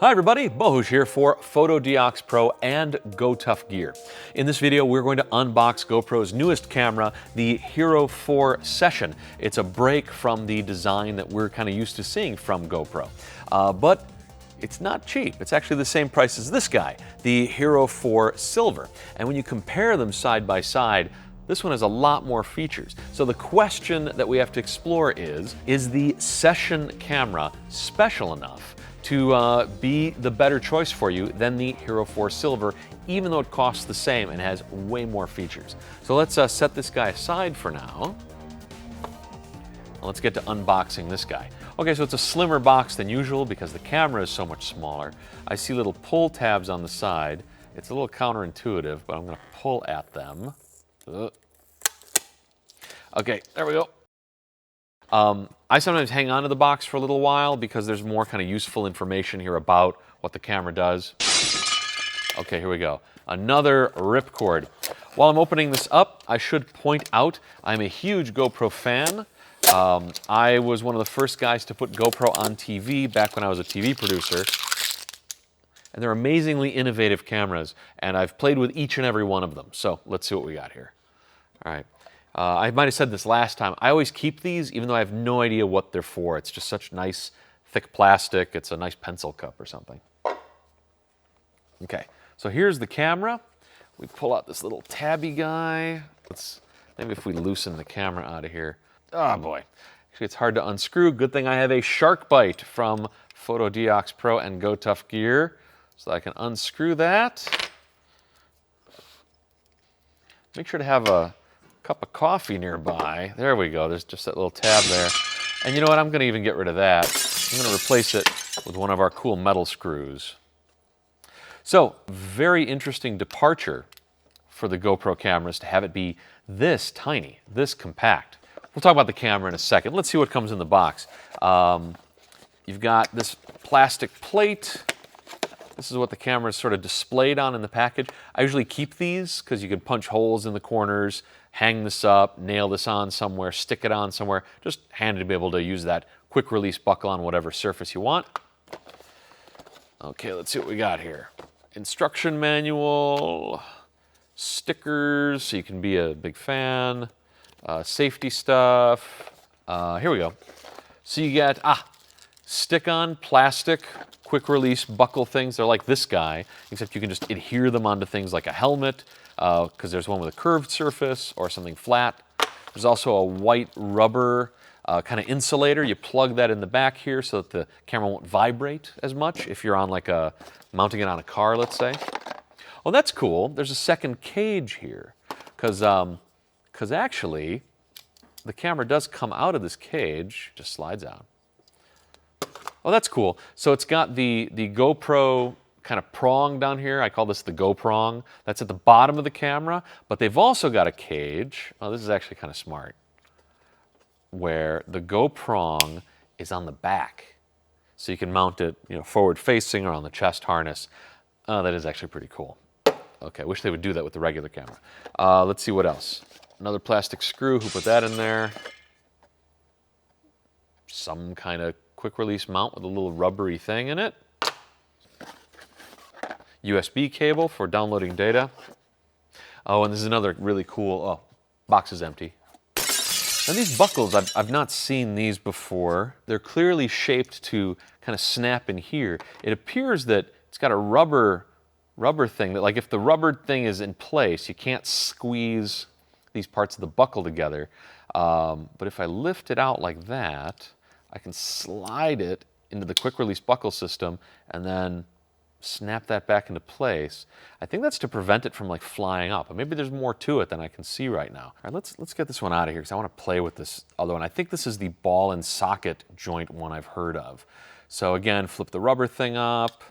Hi everybody, Bohus here for Fotodiox Pro and GoTough gear. In this video, we're going to unbox GoPro's newest camera, the HERO4 Session. It's a break from the design that we're kind of used to seeing from GoPro. But it's not cheap. It's actually the same price as this guy, the HERO4 Silver. And when you compare them side by side, this one has a lot more features. So the question that we have to explore is the Session camera special enough to be the better choice for you than the HERO4 Silver, even though it costs the same and has way more features? So let's set this guy aside for now. Let's get to unboxing this guy. Okay, so it's a slimmer box than usual because the camera is so much smaller. I see little pull tabs on the side. It's a little counterintuitive, but I'm gonna pull at them. Okay, there we go. I sometimes hang on to the box for a little while because there's more kind of useful information here about what the camera does. Okay, here we go. Another ripcord. While I'm opening this up, I should point out I'm a huge GoPro fan. I was one of the first guys to put GoPro on TV back when I was a TV producer. And they're amazingly innovative cameras, and I've played with each and every one of them. So let's see what we got here. All right. I might have said this last time. I always keep these, even though I have no idea what they're for. It's just such nice, thick plastic. It's a nice pencil cup or something. Okay, so here's the camera. We pull out this little tabby guy. Maybe if we loosen the camera out of here. Oh boy, actually it's hard to unscrew. Good thing I have a shark bite from Fotodiox Pro and GoTough gear, so I can unscrew that. Make sure to have a cup of coffee nearby. There we go, there's just that little tab there. And you know what, I'm gonna even get rid of that. I'm gonna replace it with one of our cool metal screws. So, very interesting departure for the GoPro cameras to have it be this tiny, this compact. We'll talk about the camera in a second. Let's see what comes in the box. You've got this plastic plate. This is what the camera is sort of displayed on in the package. I usually keep these because you can punch holes in the corners, hang this up, nail this on somewhere, stick it on somewhere. Just handy to be able to use that quick release buckle on whatever surface you want. Okay, let's see what we got here. Instruction manual, stickers, so you can be a big fan, safety stuff. Here we go. So you get, stick-on plastic quick release buckle things. They're like this guy, except you can just adhere them onto things like a helmet, because there's one with a curved surface or something flat. There's also a white rubber kind of insulator. You plug that in the back here so that the camera won't vibrate as much if you're on like mounting it on a car, let's say. Oh, that's cool. There's a second cage here because actually the camera does come out of this cage, just slides out. Oh, that's cool. So it's got the GoPro kind of prong down here. I call this the GoProng. That's at the bottom of the camera, but they've also got a cage. Oh, this is actually kind of smart, where the GoProng is on the back. So you can mount it, forward facing or on the chest harness. Oh, that is actually pretty cool. Okay, I wish they would do that with the regular camera. Let's see what else. Another plastic screw, who put that in there? Some kind of quick release mount with a little rubbery thing in it. USB cable for downloading data. Oh, and this is another really cool, box is empty. Now these buckles, I've not seen these before. They're clearly shaped to kind of snap in here. It appears that it's got a rubber thing that, like, if the rubber thing is in place, you can't squeeze these parts of the buckle together. But if I lift it out like that, I can slide it into the quick release buckle system and then snap that back into place. I think that's to prevent it from like flying up. But maybe there's more to it than I can see right now. All right, let's get this one out of here because I want to play with this other one. I think this is the ball and socket joint one I've heard of. So again, flip the rubber thing up,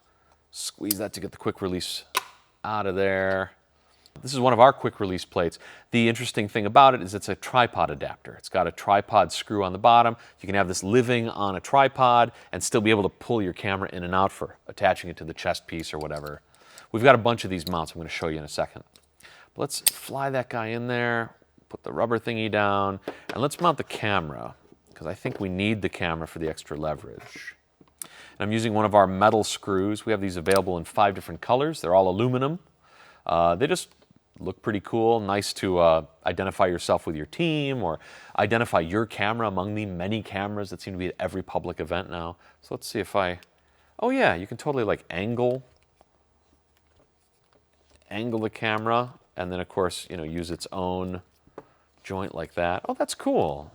squeeze that to get the quick release out of there. This is one of our quick release plates. The interesting thing about it is it's a tripod adapter. It's got a tripod screw on the bottom. You can have this living on a tripod and still be able to pull your camera in and out for attaching it to the chest piece or whatever. We've got a bunch of these mounts I'm going to show you in a second. But let's fly that guy in there, put the rubber thingy down, and let's mount the camera because I think we need the camera for the extra leverage. And I'm using one of our metal screws. We have these available in 5 different colors. They're all aluminum. They just look pretty cool. Nice to identify yourself with your team or identify your camera among the many cameras that seem to be at every public event now. So let's see if oh yeah, you can totally like angle the camera and then of course, you know, use its own joint like that. Oh, that's cool.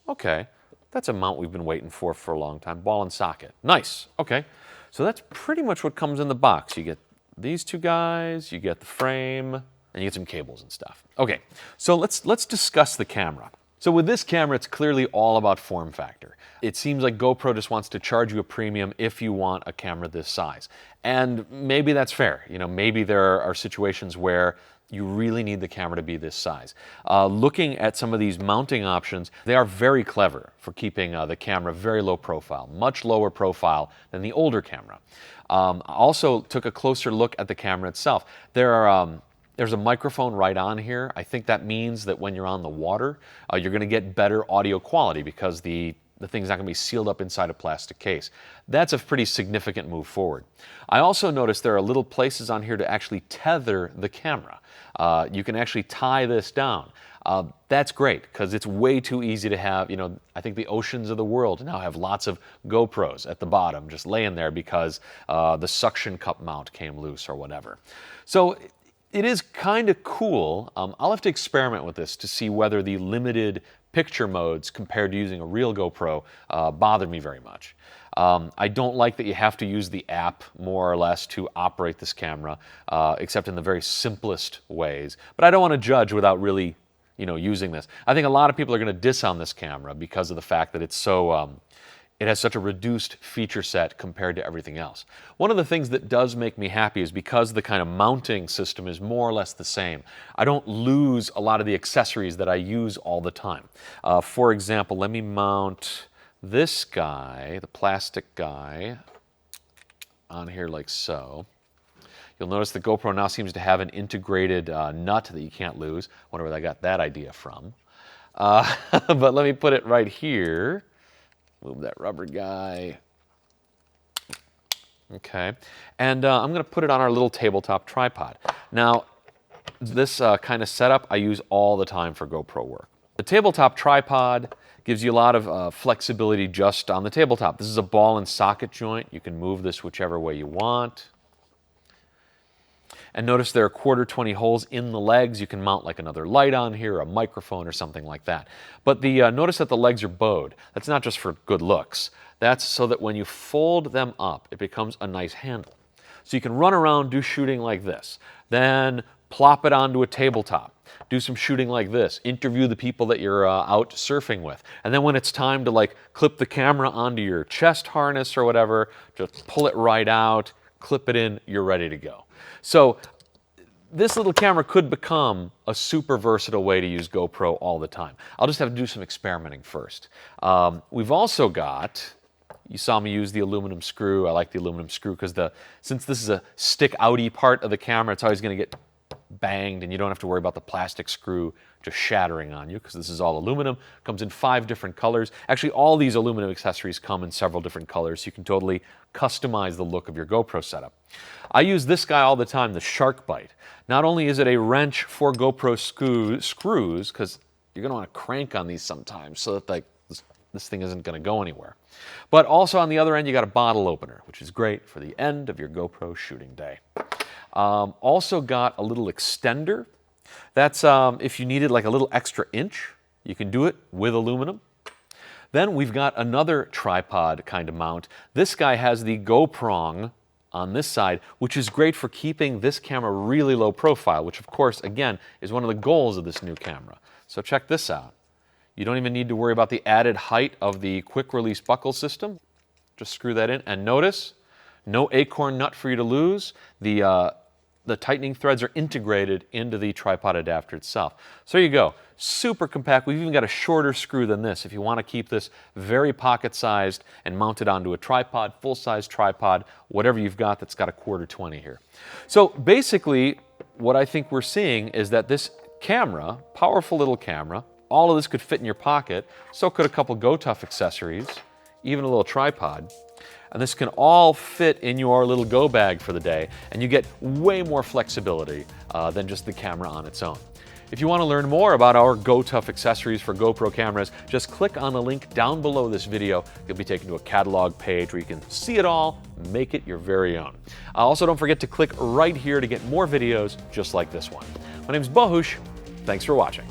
Okay, that's a mount we've been waiting for a long time. Ball and socket. Nice. Okay, so that's pretty much what comes in the box. You get these 2 guys, you get the frame, and you get some cables and stuff. Okay, so let's discuss the camera. So with this camera, it's clearly all about form factor. It seems like GoPro just wants to charge you a premium if you want a camera this size. And maybe that's fair. You know, maybe there are situations where you really need the camera to be this size. Looking at some of these mounting options, they are very clever for keeping the camera very low profile, much lower profile than the older camera. I also took a closer look at the camera itself. There's a microphone right on here. I think that means that when you're on the water, you're going to get better audio quality because the thing's not going to be sealed up inside a plastic case. That's a pretty significant move forward. I also noticed there are little places on here to actually tether the camera. You can actually tie this down. That's great because it's way too easy to have, you know, I think the oceans of the world now have lots of GoPros at the bottom just laying there because the suction cup mount came loose or whatever. So it is kind of cool. I'll have to experiment with this to see whether the limited picture modes compared to using a real GoPro bother me very much. I don't like that you have to use the app more or less to operate this camera, except in the very simplest ways. But I don't want to judge without really, you know, using this. I think a lot of people are going to diss on this camera because of the fact that it's so it has such a reduced feature set compared to everything else. One of the things that does make me happy is because the kind of mounting system is more or less the same. I don't lose a lot of the accessories that I use all the time. For example, let me mount this guy, the plastic guy, on here like so. You'll notice the GoPro now seems to have an integrated nut that you can't lose. Wonder where I got that idea from. But let me put it right here. Move that rubber guy. Okay, and I'm going to put it on our little tabletop tripod. Now, this kind of setup I use all the time for GoPro work. The tabletop tripod gives you a lot of flexibility just on the tabletop. This is a ball and socket joint. You can move this whichever way you want. And notice there are 1/4-20 holes in the legs. You can mount like another light on here, a microphone or something like that. But notice that the legs are bowed. That's not just for good looks. That's so that when you fold them up, it becomes a nice handle. So you can run around, do shooting like this, then plop it onto a tabletop, do some shooting like this, interview the people that you're out surfing with. And then when it's time to like clip the camera onto your chest harness or whatever, just pull it right out, clip it in, you're ready to go. So this little camera could become a super versatile way to use GoPro all the time. I'll just have to do some experimenting first. We've also got, you saw me use the aluminum screw. I like the aluminum screw because since this is a stick-outy part of the camera, it's always going to get banged and you don't have to worry about the plastic screw just shattering on you because this is all aluminum. Comes in 5 different colors. Actually, all these aluminum accessories come in several different colors, so you can totally customize the look of your GoPro setup. I use this guy all the time, the Shark Bite. Not only is it a wrench for GoPro screws, because you're going to want to crank on these sometimes so that like this thing isn't going to go anywhere. But also on the other end, you got a bottle opener, which is great for the end of your GoPro shooting day. Also got a little extender. That's if you needed like a little extra inch, you can do it with aluminum. Then we've got another tripod kind of mount. This guy has the GoProng on this side, which is great for keeping this camera really low profile, which of course, again, is one of the goals of this new camera. So check this out. You don't even need to worry about the added height of the quick release buckle system. Just screw that in and notice, no acorn nut for you to lose. The tightening threads are integrated into the tripod adapter itself. So there you go, super compact. We've even got a shorter screw than this if you want to keep this very pocket-sized and mount it onto a tripod, full-size tripod, whatever you've got that's got a 1/4-20 here. So basically, what I think we're seeing is that this camera, powerful little camera, all of this could fit in your pocket, so could a couple GoTough accessories, even a little tripod. And this can all fit in your little go bag for the day, and you get way more flexibility than just the camera on its own. If you want to learn more about our GoTough accessories for GoPro cameras, just click on the link down below this video. You'll be taken to a catalog page where you can see it all, make it your very own. Also, don't forget to click right here to get more videos just like this one. My name's Bohus. Thanks for watching.